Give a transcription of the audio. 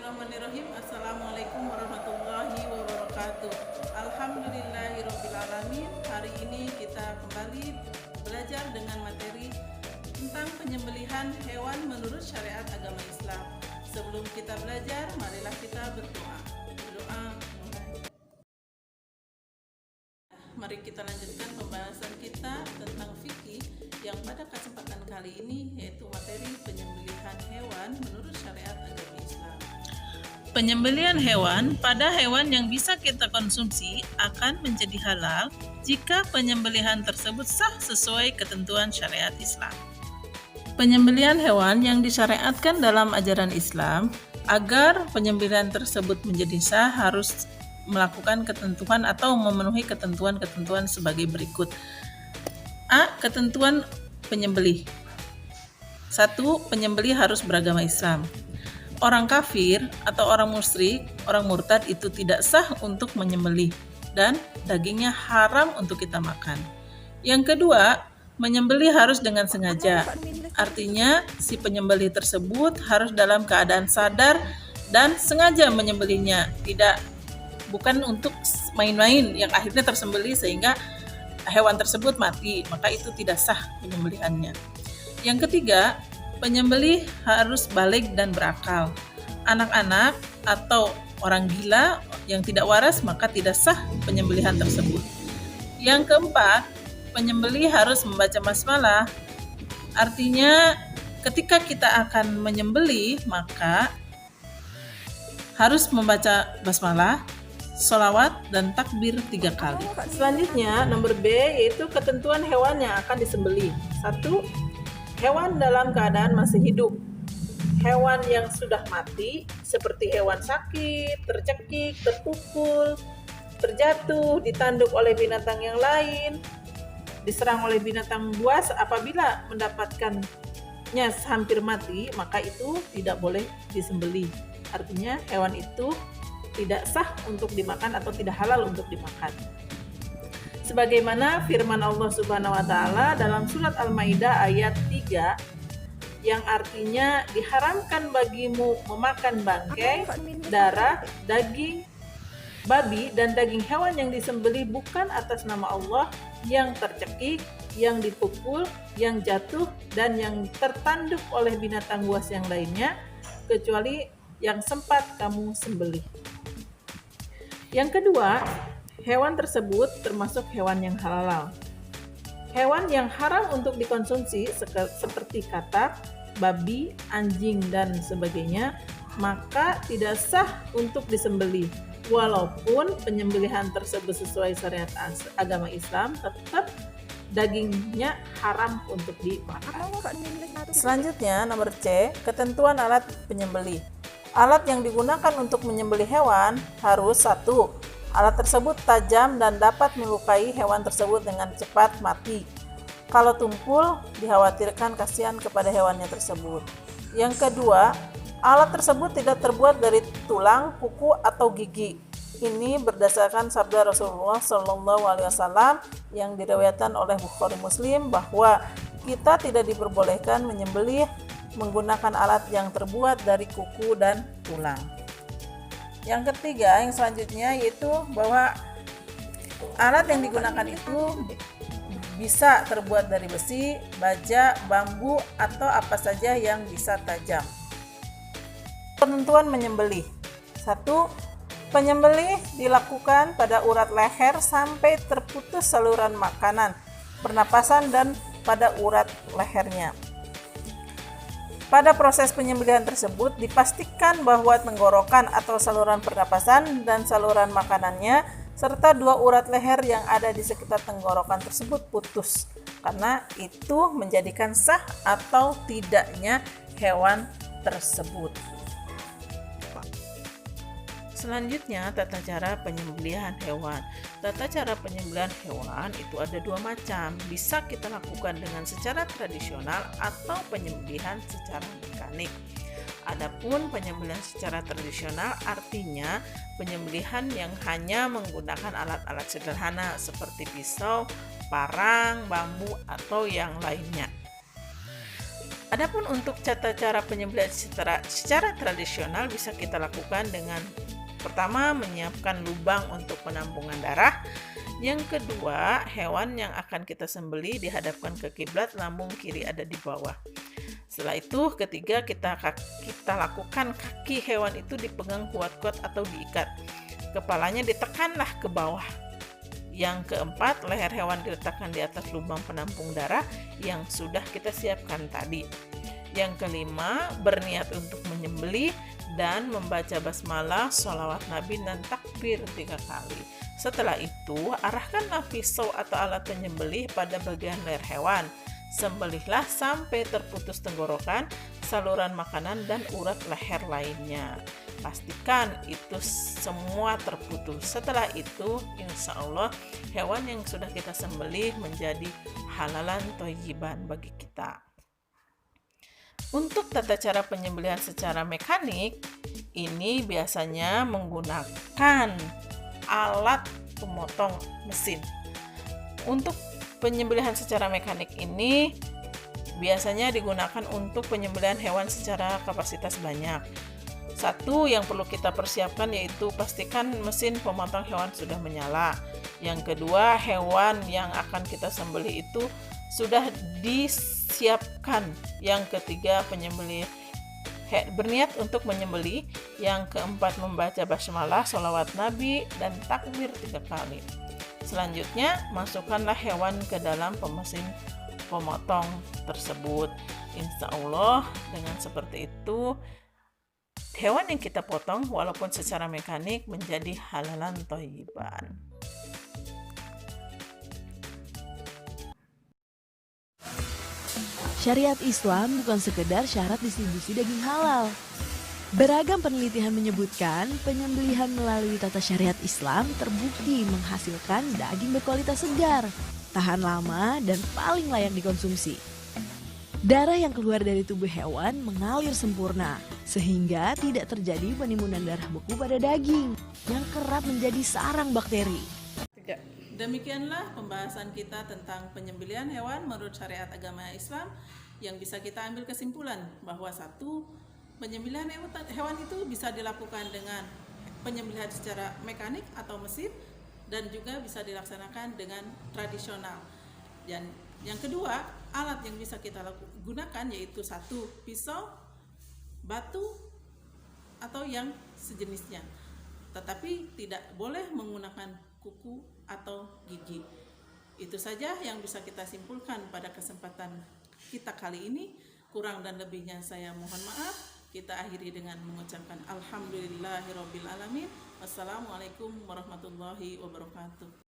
Bismillahirrahmanirrahim. Assalamualaikum warahmatullahi wabarakatuh. Alhamdulillahirrabbilalamin. Hari ini kita kembali belajar dengan materi tentang penyembelihan hewan menurut syariat agama Islam. Sebelum kita belajar, marilah kita berdoa. Mari kita lanjutkan pembahasan kita tentang fikih yang pada kesempatan kali ini yaitu materi penyembelihan hewan menurut syariat agama Islam. Penyembelihan hewan pada hewan yang bisa kita konsumsi akan menjadi halal jika penyembelihan tersebut sah sesuai ketentuan syariat Islam. Penyembelihan hewan yang disyariatkan dalam ajaran Islam, agar penyembelihan tersebut menjadi sah harus melakukan ketentuan atau memenuhi ketentuan-ketentuan sebagai berikut. A. Ketentuan penyembelih. 1. Penyembelih harus beragama Islam. Orang kafir atau orang musyrik, orang murtad itu tidak sah untuk menyembelih dan dagingnya haram untuk kita makan. Yang kedua, menyembelih harus dengan sengaja. Artinya, si penyembelih tersebut harus dalam keadaan sadar dan sengaja menyembelihnya, bukan untuk main-main yang akhirnya tersembelih sehingga hewan tersebut mati, maka itu tidak sah penyembelihannya. Yang ketiga, penyembelih harus baligh dan berakal. Anak-anak atau orang gila yang tidak waras maka tidak sah penyembelihan tersebut. Yang keempat, penyembelih harus membaca basmalah. Artinya ketika kita akan menyembelih maka harus membaca basmalah, sholawat, dan takbir 3 kali. Selanjutnya, nomor B yaitu ketentuan hewan yang akan disembelih. 1. Hewan dalam keadaan masih hidup. Hewan yang sudah mati seperti hewan sakit, tercekik, terpukul, terjatuh, ditanduk oleh binatang yang lain, diserang oleh binatang buas, apabila mendapatkannya hampir mati, maka itu tidak boleh disembelih. Artinya hewan itu tidak sah untuk dimakan atau tidak halal untuk dimakan. Sebagaimana firman Allah Subhanahu wa taala dalam surat Al-Maidah ayat 3 yang artinya diharamkan bagimu memakan bangkai, darah, daging babi dan daging hewan yang disembelih bukan atas nama Allah, yang tercekik, yang dipukul, yang jatuh dan yang tertanduk oleh binatang buas yang lainnya kecuali yang sempat kamu sembelih. Yang kedua, hewan tersebut termasuk hewan yang halal. Hewan yang haram untuk dikonsumsi seperti katak, babi, anjing, dan sebagainya, maka tidak sah untuk disembelih. Walaupun penyembelihan tersebut sesuai syariat agama Islam, tetap dagingnya haram untuk dimakan. Selanjutnya, nomor C, ketentuan alat penyembelih. Alat yang digunakan untuk menyembelih hewan harus 1. Alat tersebut tajam dan dapat melukai hewan tersebut dengan cepat mati. Kalau tumpul, dikhawatirkan kasihan kepada hewannya tersebut. Yang kedua, alat tersebut tidak terbuat dari tulang, kuku, atau gigi. Ini berdasarkan sabda Rasulullah SAW yang diriwayatkan oleh Bukhari Muslim bahwa kita tidak diperbolehkan menyembelih menggunakan alat yang terbuat dari kuku dan tulang. Yang ketiga, yang selanjutnya yaitu bahwa alat yang digunakan itu bisa terbuat dari besi, baja, bambu, atau apa saja yang bisa tajam. Penentuan menyembelih. 1. Penyembelih dilakukan pada urat leher sampai terputus saluran makanan, pernapasan, dan pada urat lehernya. Pada proses penyembelihan tersebut dipastikan bahwa tenggorokan atau saluran pernapasan dan saluran makanannya serta 2 urat leher yang ada di sekitar tenggorokan tersebut putus, karena itu menjadikan sah atau tidaknya hewan tersebut. Selanjutnya, tata cara penyembelihan hewan. Tata cara penyembelihan hewan itu ada 2 macam. Bisa kita lakukan dengan secara tradisional atau penyembelihan secara mekanik. Adapun penyembelihan secara tradisional artinya penyembelihan yang hanya menggunakan alat-alat sederhana seperti pisau, parang, bambu, atau yang lainnya. Adapun untuk tata cara penyembelihan secara tradisional bisa kita lakukan dengan pertama menyiapkan lubang untuk penampungan darah. Yang kedua, hewan yang akan kita sembelih dihadapkan ke kiblat, lambung kiri ada di bawah. Setelah itu, ketiga kita lakukan kaki hewan itu dipegang kuat-kuat atau diikat. Kepalanya ditekanlah ke bawah. Yang keempat, leher hewan diletakkan di atas lubang penampung darah yang sudah kita siapkan tadi. Yang kelima, berniat untuk menyembelih dan membaca basmalah, sholawat Nabi, dan takbir 3 kali. Setelah itu, arahkanlah pisau atau alat penyembelih pada bagian leher hewan. Sembelihlah sampai terputus tenggorokan, saluran makanan, dan urat leher lainnya. Pastikan itu semua terputus. Setelah itu, insya Allah hewan yang sudah kita sembelih menjadi halalan thayyiban bagi kita. Untuk tata cara penyembelihan secara mekanik, ini biasanya menggunakan alat pemotong mesin. Untuk penyembelihan secara mekanik ini biasanya digunakan untuk penyembelihan hewan secara kapasitas banyak. Satu yang perlu kita persiapkan yaitu pastikan mesin pemotong hewan sudah menyala. Yang kedua, hewan yang akan kita sembelih itu sudah disiapkan. Yang ketiga, penyembelih berniat untuk menyembelih. Yang keempat, membaca basmalah, sholawat Nabi, dan takbir 3 kali. Selanjutnya, masukkanlah hewan ke dalam mesin pemotong tersebut. Insya Allah dengan seperti itu hewan yang kita potong walaupun secara mekanik menjadi halalan thayyiban. Syariat Islam bukan sekedar syarat distribusi daging halal. Beragam penelitian menyebutkan penyembelihan melalui tata syariat Islam terbukti menghasilkan daging berkualitas segar, tahan lama, dan paling layak dikonsumsi. Darah yang keluar dari tubuh hewan mengalir sempurna, sehingga tidak terjadi penimbunan darah beku pada daging yang kerap menjadi sarang bakteri. Demikianlah pembahasan kita tentang penyembelihan hewan menurut syariat agama Islam, yang bisa kita ambil kesimpulan bahwa satu, penyembelihan hewan itu bisa dilakukan dengan penyembelihan secara mekanik atau mesin, dan juga bisa dilaksanakan dengan tradisional. Dan yang kedua, alat yang bisa kita gunakan yaitu satu, pisau, batu, atau yang sejenisnya. Tetapi tidak boleh menggunakan kuku atau gigi. Itu saja yang bisa kita simpulkan pada kesempatan kita kali ini. Kurang dan lebihnya saya mohon maaf. Kita akhiri dengan mengucapkan alhamdulillahirabbil alamin. Wassalamualaikum warahmatullahi wabarakatuh.